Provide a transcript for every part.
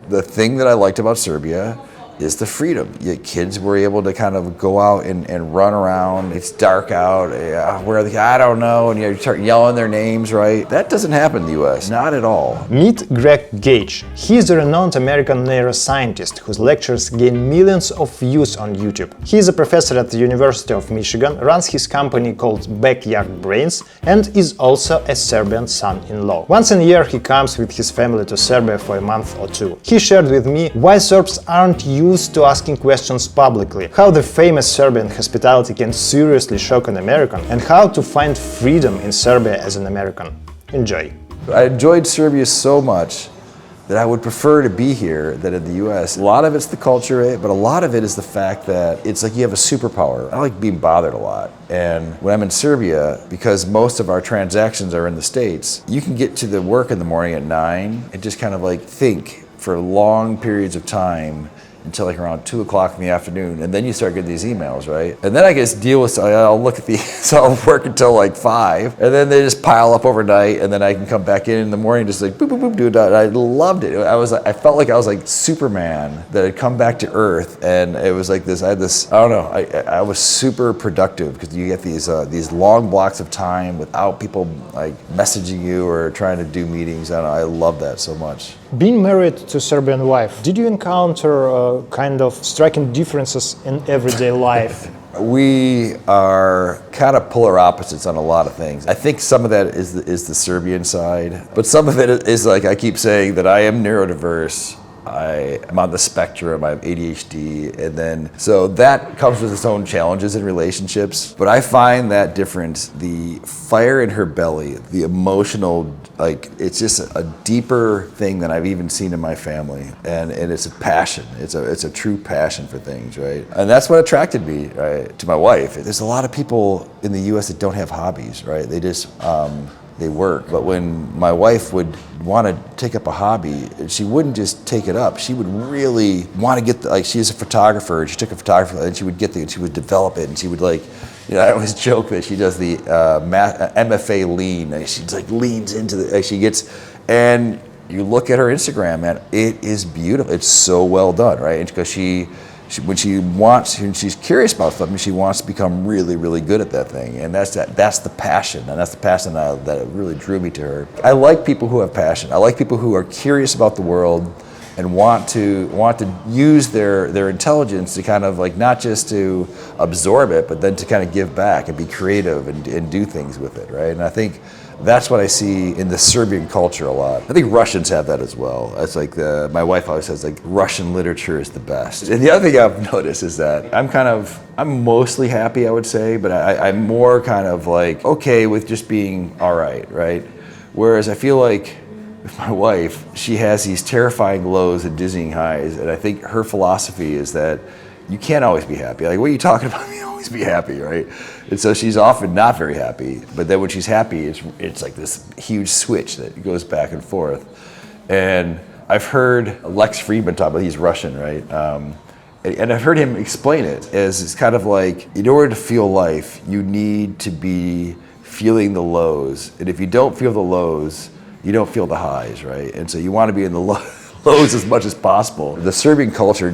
The thing that I liked about Serbia is the freedom. Kids were able to kind of go out and run around. It's dark out. Where are they? I don't know. And you start yelling their names, right? That doesn't happen in the US, not at all. Meet Greg Gage. He is a renowned American neuroscientist whose lectures gain millions of views on YouTube. He is a professor at the University of Michigan, runs his company called Backyard Brains, and is also a Serbian son-in-law. Once a year he comes with his family to Serbia for a month or two. He shared with me why Serbs aren't used to asking questions publicly, how the famous Serbian hospitality can seriously shock an American, and how to find freedom in Serbia as an American. Enjoy. I enjoyed Serbia so much that I would prefer to be here than in the US. A lot of it's the culture, right? But a lot of it is the fact that it's like you have a superpower. I like being bothered a lot. And when I'm in Serbia, because most of our transactions are in the States, you can get to the work in the morning at 9 and just kind of like think for long periods of time until like around 2 o'clock in the afternoon, and then you start getting these emails, right? And then I guess deal with, I'll look at the, so I'll work until like 5, and then they just pile up overnight, and then I can come back in the morning, just like boop, boop, boop, do it. I loved it. I felt like I was like Superman that had come back to Earth, and it was like this, I don't know, I was super productive because you get these long blocks of time without people like messaging you or trying to do meetings. I love that so much. Being married to a Serbian wife, did you encounter kind of striking differences in everyday life? We are kind of polar opposites on a lot of things. I think some of that is the Serbian side, but some of it is like I keep saying that I am neurodiverse. I'm on the spectrum, I have ADHD, and then, so that comes with its own challenges in relationships. But I find that difference, the fire in her belly, the emotional, like, it's just a deeper thing than I've even seen in my family. And it's a passion, it's a true passion for things, right? And that's what attracted me, right, to my wife. There's a lot of people in the US that don't have hobbies, right? They just, they work. But when my wife would want to take up a hobby, she wouldn't just take it up. She would really want to get like, she's a photographer, and she took a photographer, and she would she would develop it, and she would like, I always joke that she does the MFA lean. And she like leans into the, she gets, and you look at her Instagram, man, it is beautiful. It's so well done, right? Because when she's curious about something, she wants to become really, really good at that thing, and that's the passion, and that's the passion that really drew me to her. I like people who have passion. I like people who are curious about the world and want to use their intelligence to kind of like not just to absorb it, but then to kind of give back and be creative and do things with it, right? And I think that's what I see in the Serbian culture a lot. I think Russians have that as well. It's like my wife always says like Russian literature is the best. And the other thing I've noticed is that I'm mostly happy, I would say, but I'm more kind of like okay with just being all right, right? Whereas I feel like with my wife, she has these terrifying lows and dizzying highs, and I think her philosophy is that you can't always be happy. Like, what are you talking about? You always be happy, right? And so she's often not very happy, but then when she's happy, it's like this huge switch that goes back and forth. And I've heard Lex Friedman talk about, he's Russian, right? And I've heard him explain it as it's kind of like, in order to feel life, you need to be feeling the lows. And if you don't feel the lows, you don't feel the highs, right? And so you want to be in the lows as much as possible. The Serbian culture,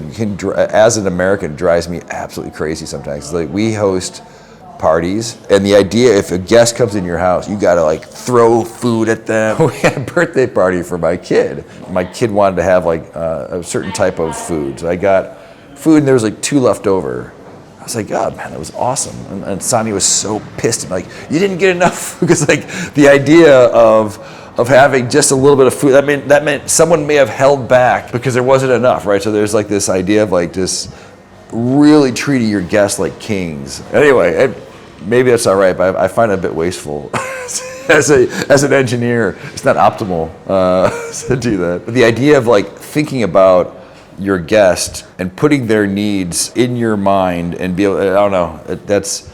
as an American, drives me absolutely crazy sometimes. It's like we host parties, and the idea if a guest comes in your house, you gotta like throw food at them. We had a birthday party for my kid. My kid wanted to have like a certain type of food, so I got food, and there was like 2 left over. I was like, God, man, that was awesome. And Sonny was so pissed, like, you didn't get enough, because like the idea of having just a little bit of food, that meant someone may have held back because there wasn't enough, right? So there's like this idea of like just really treating your guests like kings. Anyway, maybe that's all right, but I find it a bit wasteful. As an engineer, it's not optimal to do that. But the idea of like thinking about your guest and putting their needs in your mind and be able, I don't know, that's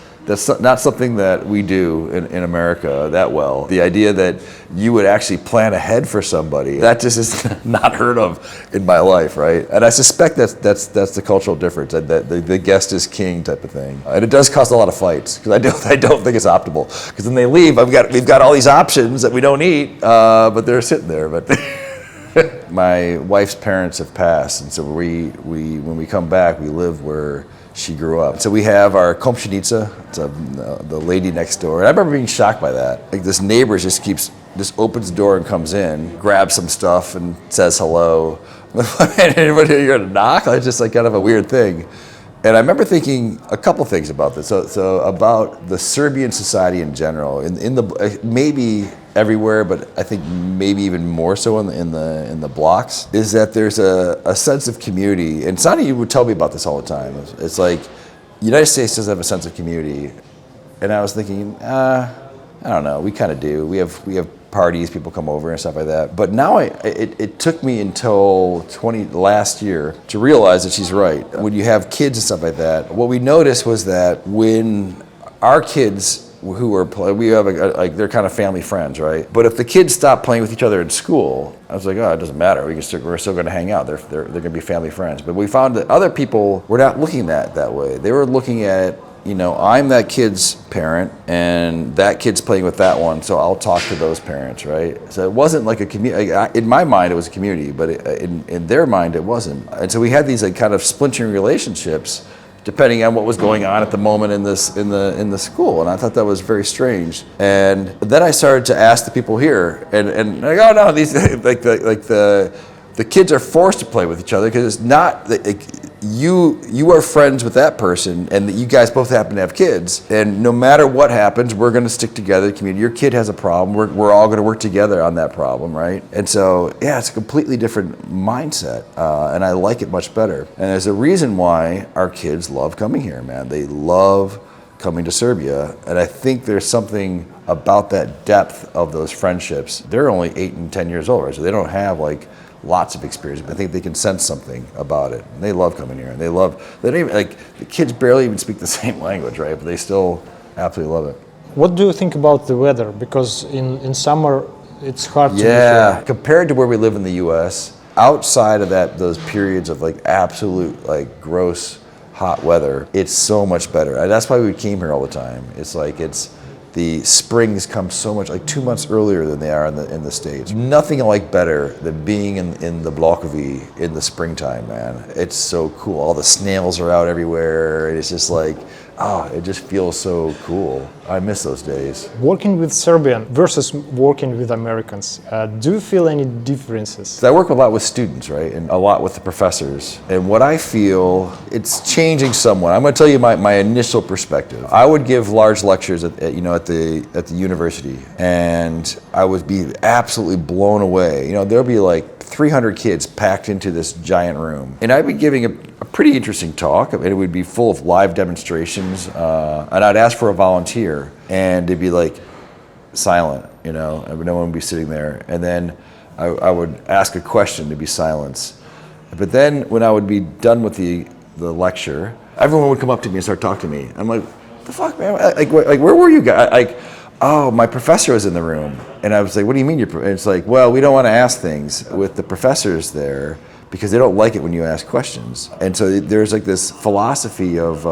not something that we do in America that well. The idea that you would actually plan ahead for somebody, that just is not heard of in my life, right? And I suspect that's the cultural difference, that the guest is king type of thing. And it does cause a lot of fights, because I don't think it's optimal. Because when they leave, we've got all these options that we don't eat, but they're sitting there. But My wife's parents have passed, and so when we come back, we live where she grew up. So we have our komshinica, the lady next door. And I remember being shocked by that. Like this neighbor just opens the door and comes in, grabs some stuff and says hello. Anybody you're gonna knock? It's just like kind of a weird thing. And I remember thinking a couple things about this. So about the Serbian society in general, in the maybe everywhere, but I think maybe even more so in the blocks, is that there's a sense of community. And Sonny would tell me about this all the time. It's like the United States doesn't have a sense of community, and I was thinking, I don't know, we kind of do. We have parties, people come over and stuff like that. But now it took me until last year to realize that she's right. When you have kids and stuff like that, what we noticed was that when our kids they're kind of family friends, right? But if the kids stop playing with each other in school, I was like, oh, it doesn't matter. We're still going to hang out. They're going to be family friends. But we found that other people were not looking at it that way. They were looking at, I'm that kid's parent, and that kid's playing with that one, so I'll talk to those parents, right? So it wasn't like a community. In my mind, it was a community, but in their mind, it wasn't. And so we had these kind of splintering relationships, depending on what was going on at the moment in the school, and I thought that was very strange. And then I started to ask the people here, and like, oh no, these the kids are forced to play with each other because it's not you are friends with that person, and that you guys both happen to have kids, and no matter what happens, we're going to stick together. Community. Your kid has a problem, we're all going to work together on that problem, right? And so, yeah, it's a completely different mindset, and I like it much better. And there's a reason why our kids love coming here, man. They love coming to Serbia, and I think there's something about that depth of those friendships. They're only 8 and 10 years old, right? So they don't have like lots of experience, but I think they can sense something about it. And they love coming here, and they don't even, the kids barely even speak the same language, right? But they still absolutely love it. What do you think about the weather? Because in summer, it's hard to be Yeah, compared to where we live in the US, outside of those periods of absolute gross hot weather, it's so much better. And that's why we came here all the time. The springs come so much, 2 months earlier than they are in the States. Nothing better than being in the blokovi in the springtime, man. It's so cool. All the snails are out everywhere. It's just it just feels so cool. I miss those days. Working with Serbian versus working with Americans, do you feel any differences? I work a lot with students, right, and a lot with the professors. And what I feel, it's changing somewhat. I'm going to tell you my initial perspective. I would give large lectures at the university, and I would be absolutely blown away. There'll be 300 kids packed into this giant room, and I'd be giving a pretty interesting talk, and it would be full of live demonstrations, and I'd ask for a volunteer, and it'd be silent, and no one would be sitting there, and then I would ask a question, to be silence. But then when I would be done with the lecture, everyone would come up to me and start talking to me. I'm like, what the fuck, man? Where were you guys? Oh, my professor was in the room. And I was like, what do you mean? And it's like, well, we don't want to ask things with the professors there because they don't like it when you ask questions. And so there's this philosophy of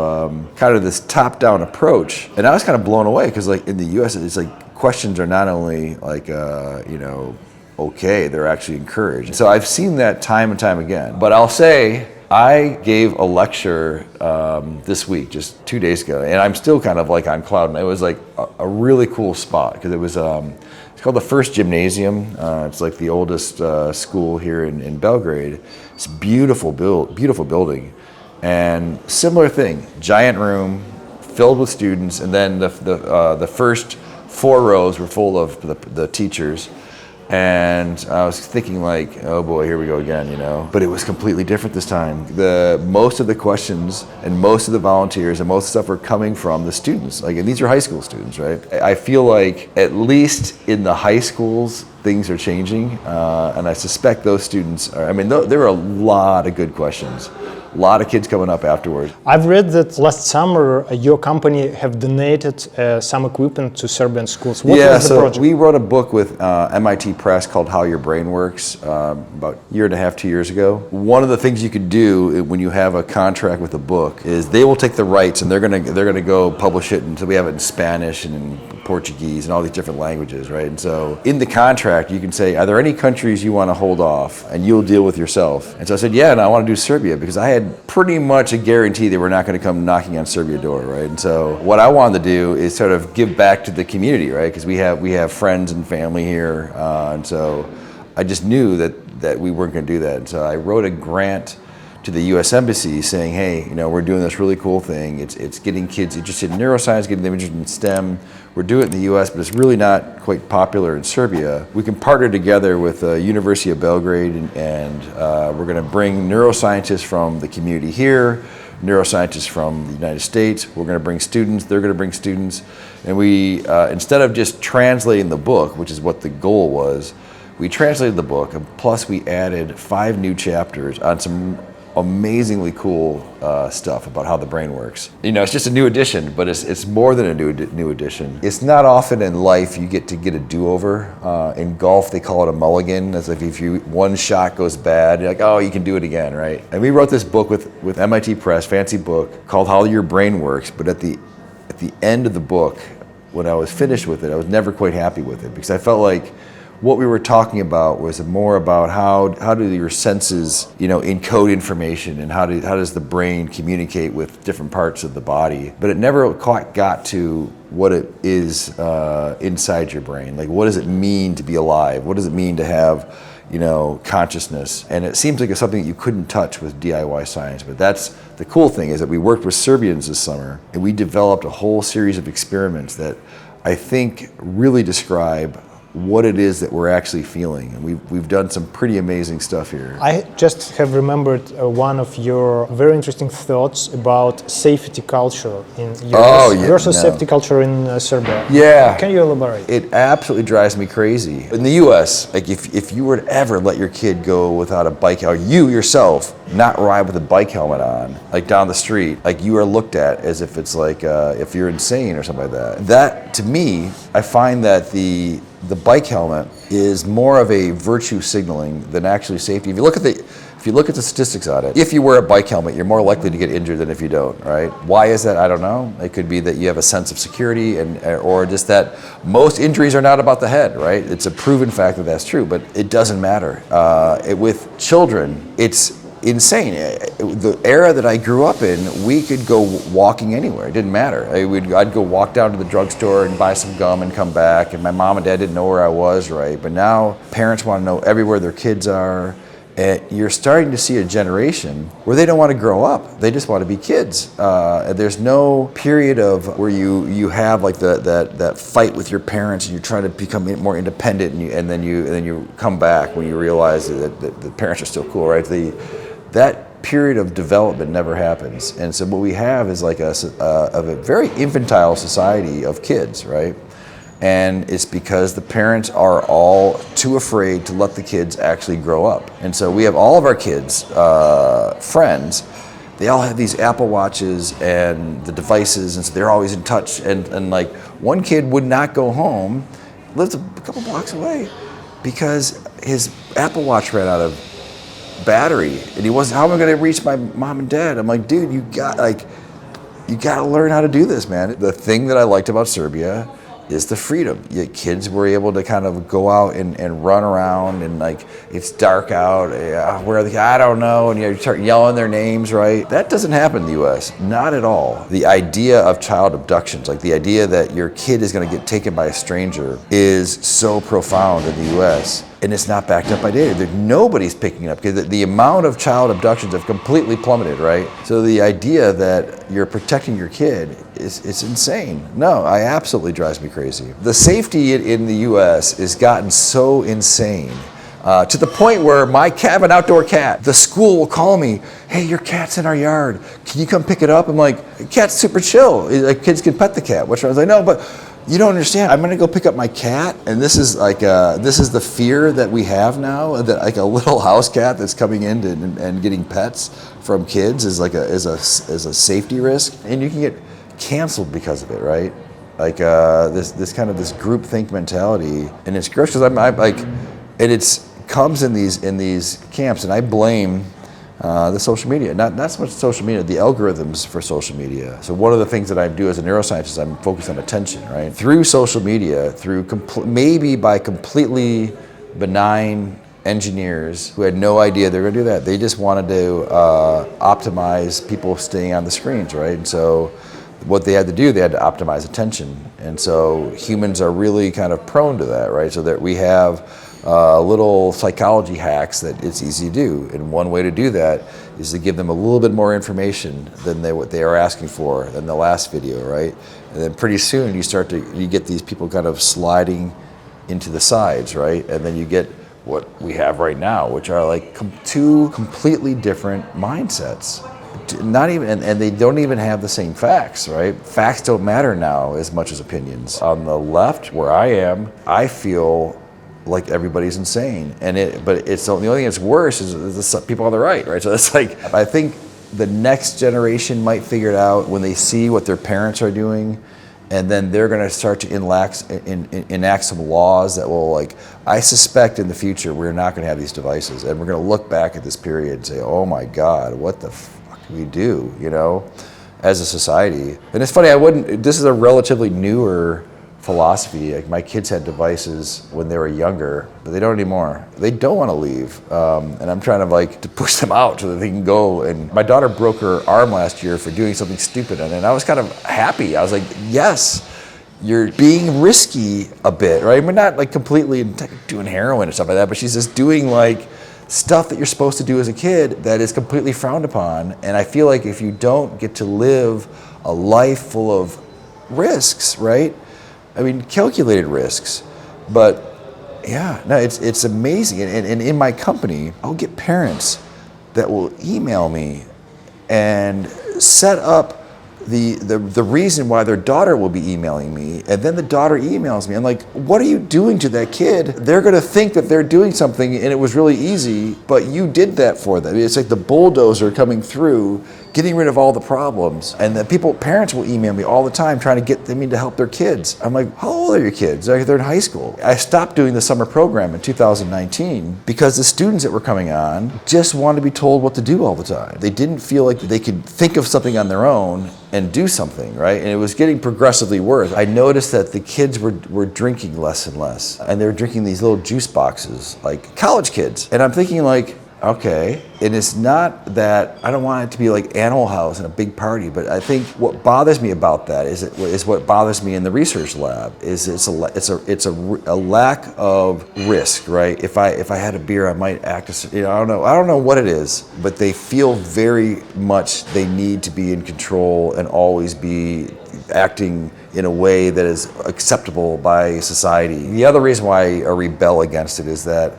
kind of this top-down approach. And I was kind of blown away because in the US, it's questions are not only okay, they're actually encouraged. So I've seen that time and time again. But I'll say, I gave a lecture this week, just 2 days ago, and I'm still kind of on cloud nine. It was a really cool spot because it was it's called the First Gymnasium. It's the oldest school here in Belgrade. It's beautiful building, and similar thing, giant room filled with students, and then the first 4 rows were full of the teachers. And I was thinking oh boy, here we go again, But it was completely different this time. Most of the questions and most of the volunteers and most of the stuff were coming from the students. And these are high school students, right? I feel at least in the high schools, things are changing. And I suspect those students there are a lot of good questions. A lot of kids coming up afterwards. I've read that last summer your company have donated some equipment to Serbian schools. What was the project? We wrote a book with MIT Press called How Your Brain Works about a year and a half, 2 years ago. One of the things you can do when you have a contract with a book is they will take the rights and they're gonna go publish it, and so we have it in Spanish and in Portuguese, and all these different languages, right? And so in the contract, you can say, are there any countries you want to hold off and you'll deal with yourself? And so I said, yeah, and I want to do Serbia because I had pretty much a guarantee they were not going to come knocking on Serbia's door, right? And so what I wanted to do is sort of give back to the community, right? Because we have friends and family here, and so I just knew that we weren't going to do that. And so I wrote a grant to the U.S. Embassy saying, hey, we're doing this really cool thing. It's getting kids interested in neuroscience, getting them interested in STEM. We're doing it in the U.S., but it's really not quite popular in Serbia. We can partner together with the University of Belgrade, and we're going to bring neuroscientists from the community here, neuroscientists from the United States. We're going to bring students. They're going to bring students. And we, instead of just translating the book, which is what the goal was, we translated the book, and plus we added 5 new chapters on some amazingly cool stuff about how the brain works. It's just a new edition, but it's more than a new edition. It's not often in life you get a do-over. In golf, they call it a mulligan, as if one shot goes bad, you're like, oh, you can do it again, right? And we wrote this book with MIT Press, fancy book, called How Your Brain Works, but at the end of the book, when I was finished with it, I was never quite happy with it because I felt like what we were talking about was more about how do your senses, encode information, and how does the brain communicate with different parts of the body. But it never quite got to what it is inside your brain. Like, what does it mean to be alive? What does it mean to have, consciousness? And it seems like it's something that you couldn't touch with DIY science. But that's the cool thing, is that we worked with Serbians this summer, and we developed a whole series of experiments that I think really describe what it is that we're actually feeling. And we've done some pretty amazing stuff here. I just have remembered one of your very interesting thoughts about safety culture in US versus safety culture in Serbia. Yeah. Can you elaborate? It absolutely drives me crazy. In the US, like if you were to ever let your kid go without a bike helmet, or you yourself not ride with a bike helmet on, like down the street, like you are looked at as if it's like if you're insane or something like that. That, to me, I find that the bike helmet is more of a virtue signaling than actually safety. If you look at the statistics on it, if you wear a bike helmet, you're more likely to get injured than if you don't, right? Why is that? I don't know. It could be that you have a sense of security, or just that most injuries are not about the head, right? It's a proven fact that that's true, but it doesn't matter. With children, it's insane. The era that I grew up in, we could go walking anywhere. It didn't matter. I'd go walk down to the drugstore and buy some gum and come back, and my mom and dad didn't know where I was, right? But now parents want to know everywhere their kids are. And you're starting to see a generation where they don't want to grow up. They just want to be kids. There's no period of where you have like that fight with your parents and you're trying to become more independent, and then you come back when you realize that the parents are still cool, right? That period of development never happens. And so what we have is like a very infantile society of kids, right? And it's because the parents are all too afraid to let the kids actually grow up. And so we have all of our kids, friends, they all have these Apple Watches and the devices, and so they're always in touch. And like one kid would not go home, lives a couple blocks away, because his Apple Watch ran out of battery, and he wasn't. How am I going to reach my mom and dad? I'm like, dude, you got to learn how to do this, man. The thing that I liked about Serbia is the freedom. Kids were able to kind of go out and run around, and like it's dark out. Where are they? I don't know. And you start yelling their names, right? That doesn't happen in the U.S. Not at all. The idea of child abductions, like the idea that your kid is going to get taken by a stranger, is so profound in the U.S. And it's not backed up by data. Nobody's picking it up because the amount of child abductions have completely plummeted, right? So the idea that you're protecting your kid it's insane. No, it absolutely drives me crazy. The safety in the U.S. has gotten so insane to the point where I have an outdoor cat. The school will call me, hey, your cat's in our yard. Can you come pick it up? I'm like, cat's super chill. Like, kids can pet the cat. Which I was like, no, but you don't understand. I'm gonna go pick up my cat, and this is the fear that we have now. That like a little house cat that's coming in and getting pets from kids is a safety risk, and you can get canceled because of it, right? Like this kind of this groupthink mentality, and it's gross because I'm like, and it's comes in these camps, and I blame the social media. Not so much social media, the algorithms for social media. So one of the things that I do as a neuroscientist, I'm focused on attention, right? Through social media, through maybe by completely benign engineers who had no idea they were going to do that. They just wanted to optimize people staying on the screens, right? And so what they had to do, they had to optimize attention. And so humans are really kind of prone to that, right? So that we have little psychology hacks that it's easy to do. And one way to do that is to give them a little bit more information than what they are asking for in the last video, right? And then pretty soon you get these people kind of sliding into the sides, right? And then you get what we have right now, which are like two completely different mindsets. Not even, and they don't even have the same facts, right? Facts don't matter now as much as opinions. On the left, where I am, I feel like everybody's insane, but it's the only thing that's worse is the people on the right, right? So it's like, I think the next generation might figure it out when they see what their parents are doing, and then they're going to start to enact some laws that will, like, I suspect in the future we're not going to have these devices, and we're going to look back at this period and say, oh my God, what the fuck do we do, as a society? And it's funny, this is a relatively newer philosophy. Like, my kids had devices when they were younger, but they don't anymore. They don't want to leave, and I'm trying to push them out so that they can go. And my daughter broke her arm last year for doing something stupid, and I was kind of happy. I was like, yes, you're being risky a bit, right? We're not like completely doing heroin and stuff like that, but she's just doing like stuff that you're supposed to do as a kid that is completely frowned upon. And I feel like if you don't get to live a life full of risks, right? I mean, calculated risks, but yeah, no, it's amazing. And in my company, I'll get parents that will email me and set up the reason why their daughter will be emailing me, and then the daughter emails me. I'm like, what are you doing to that kid? They're gonna think that they're doing something and it was really easy, but you did that for them. It's like the bulldozer coming through, getting rid of all the problems. And the parents will email me all the time trying to get them to help their kids. I'm like, how old are your kids? They're in high school. I stopped doing the summer program in 2019 because the students that were coming on just wanted to be told what to do all the time. They didn't feel like they could think of something on their own and do something, right? And it was getting progressively worse. I noticed that the kids were drinking less and less, and they were drinking these little juice boxes, like college kids. And I'm thinking like, okay, and it's not that I don't want it to be like Animal House and a big party, but I think what bothers me about that is what bothers me in the research lab is it's a lack of risk, right? If I had a beer, I might act as, I don't know what it is, but they feel very much they need to be in control and always be acting in a way that is acceptable by society. The other reason why I rebel against it is that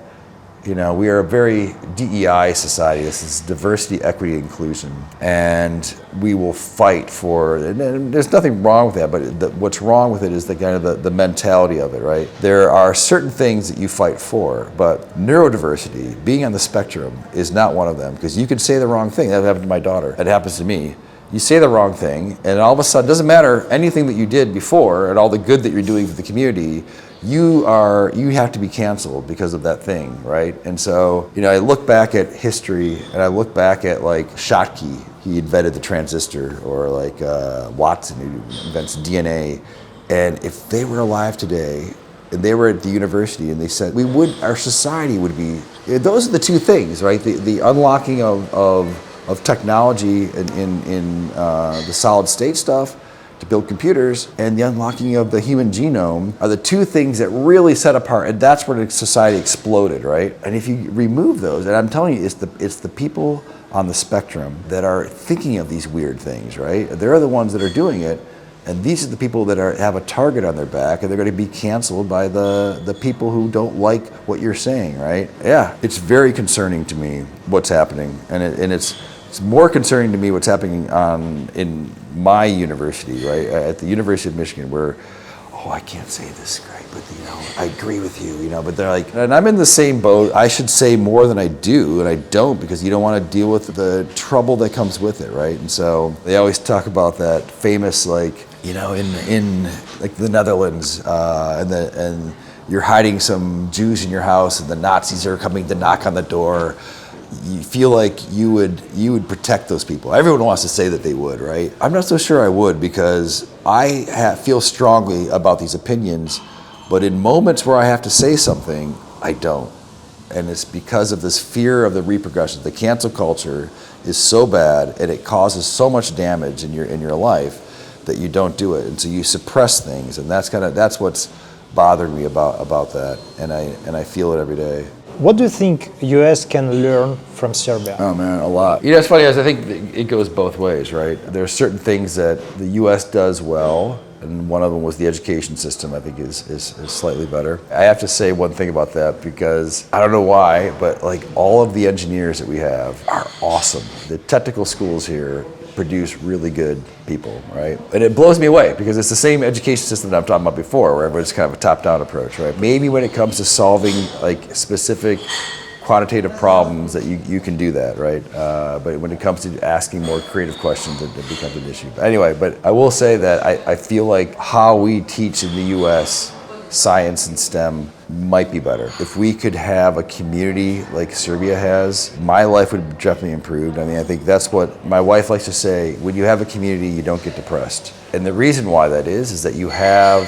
we are a very DEI society. This is diversity, equity, inclusion. And we will fight for, and there's nothing wrong with that, but what's wrong with it is the kind of the mentality of it, right? There are certain things that you fight for, but neurodiversity, being on the spectrum, is not one of them, because you could say the wrong thing. That happened to my daughter. It happens to me. You say the wrong thing, and all of a sudden, it doesn't matter anything that you did before and all the good that you're doing for the community, you have to be canceled because of that thing, right? And so, I look back at history and I look back at like Schottky, he invented the transistor, or like Watson, who invents DNA. And if they were alive today and they were at the university and they said, our society would be, those are the two things, right? The unlocking of technology in the solid state stuff to build computers, and the unlocking of the human genome are the two things that really set apart, and that's where society exploded, right? And if you remove those, and I'm telling you, it's the people on the spectrum that are thinking of these weird things, right? They're the ones that are doing it, and these are the people that have a target on their back, and they're going to be canceled by the people who don't like what you're saying, right? Yeah, it's very concerning to me what's happening, and it's more concerning to me what's happening in my university, right? At the University of Michigan, where, I can't say this, Greg, but I agree with you, but they're like, and I'm in the same boat. I should say more than I do, and I don't, because you don't want to deal with the trouble that comes with it, right? And so they always talk about that famous, like, in like the Netherlands, and you're hiding some Jews in your house, and the Nazis are coming to knock on the door. you feel like you would protect those people. Everyone wants to say that they would, right? I'm not so sure I would, because I feel strongly about these opinions, but in moments where I have to say something, I don't. And it's because of this fear of the repercussions. The cancel culture is so bad, and it causes so much damage in your life that you don't do it, and so you suppress things, and that's what's bothering me about that, and I feel it every day. What do you think US can learn from Serbia? Oh man, a lot. You know, it's funny, I think it goes both ways, right? There are certain things that the US does well, and one of them was the education system, I think is slightly better. I have to say one thing about that, because I don't know why, but like all of the engineers that we have are awesome. The technical schools here produce really good people, right? And it blows me away, because it's the same education system that I'm talking about before, where everyone's kind of a top-down approach, right? Maybe when it comes to solving like specific quantitative problems that you can do that, right? But when it comes to asking more creative questions, it becomes an issue. But anyway, but I will say that I feel like how we teach in the US science and STEM might be better. If we could have a community like Serbia has, my life would definitely improve. I mean, I think that's what my wife likes to say: when you have a community, you don't get depressed. And the reason why that is that you have,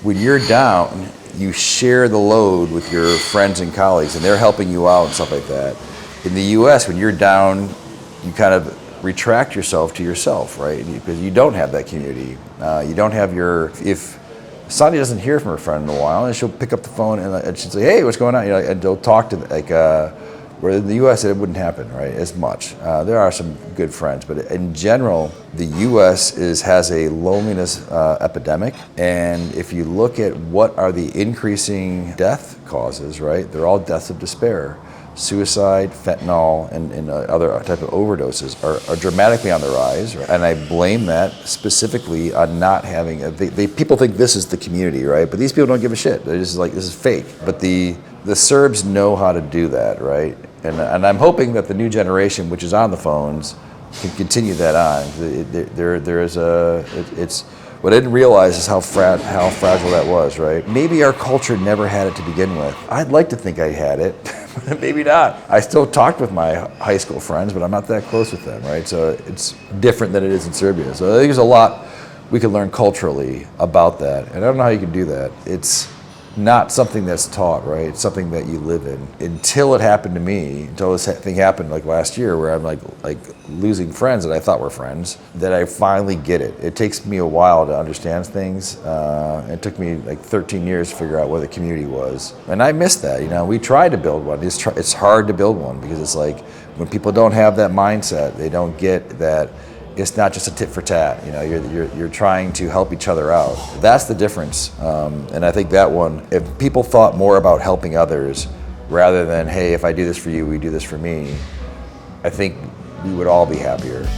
when you're down, you share the load with your friends and colleagues, and they're helping you out and stuff like that. In the US, when you're down, you kind of retract yourself to yourself, right? Because you don't have that community. You don't have if Sandy doesn't hear from her friend in a while, and she'll pick up the phone and she'll say, "Hey, what's going on?" You know, and they'll talk to where in the U.S. it wouldn't happen, right, as much. There are some good friends, but in general, the U.S. has a loneliness epidemic, and if you look at what are the increasing death causes, right, they're all deaths of despair. Suicide, fentanyl, and other type of overdoses are dramatically on the rise, right? And I blame that specifically on not having. People think this is the community, right? But these people don't give a shit. They're just like, this is fake. But the Serbs know how to do that, right? And I'm hoping that the new generation, which is on the phones, can continue that on. What I didn't realize is how fragile that was, right? Maybe our culture never had it to begin with. I'd like to think I had it, but maybe not. I still talked with my high school friends, but I'm not that close with them, right? So it's different than it is in Serbia. So I think there's a lot we can learn culturally about that. And I don't know how you can do that. It's not something that's taught, right? It's something that you live in. Until it happened to me, until this thing happened like last year, where I'm like losing friends that I thought were friends, that I finally get it. It takes me a while to understand things. It took me like 13 years to figure out what the community was. And I missed that, you know. We tried to build one. It's hard to build one, because it's like when people don't have that mindset, they don't get that it's not just a tit for tat. You know, you're trying to help each other out. That's the difference. And I think that one, if people thought more about helping others rather than, hey, if I do this for you, we do this for me, I think we would all be happier.